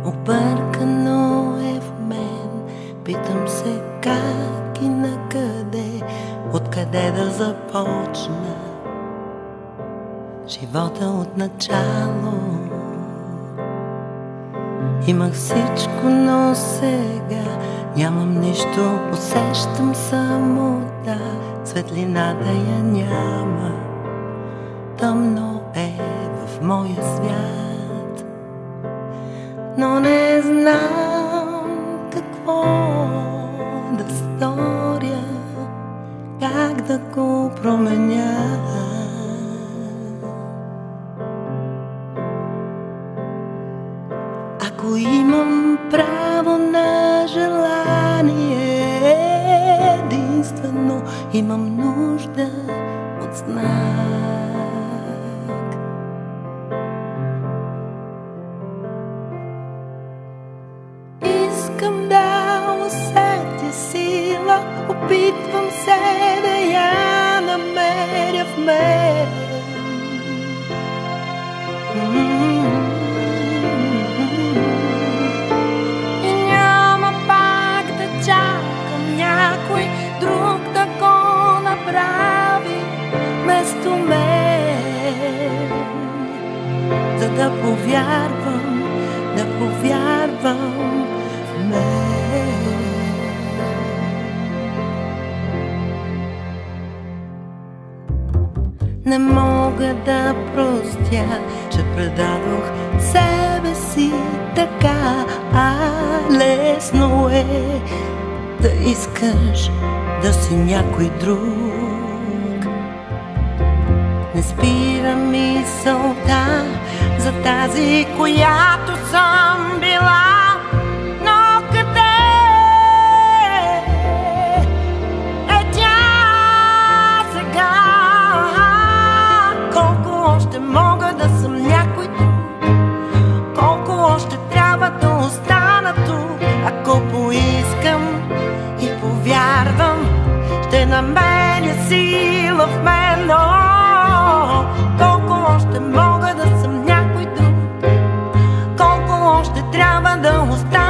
Объркано е в мен, питам се как и накъде, откъде да започна живота от начало. Имах всичко, но сега нямам нищо, усещам самота, светлината я няма, тъмно е в моя свят. Но не знам какво да сторя, как да го променя. Ако имам право на желание, единствено имам нужда от знак. Искам да усетя сила, опитвам се да я намеря в мен. И няма пак да чакам някой друг да го направи вместо мен, за да повярвам в мен. Не мога да простя, че предадох себе си така, лесно е да искаш да си някой друг. Не спира мисълта за тази, която съм била. Но къде е тя сега? Колко още мога да съм някой друг? Колко още трябва да остана тук? Ако поискам и повярвам, ще намеря сила в мен. Колко още мога да съм някой друг? Колко още трябва да остана?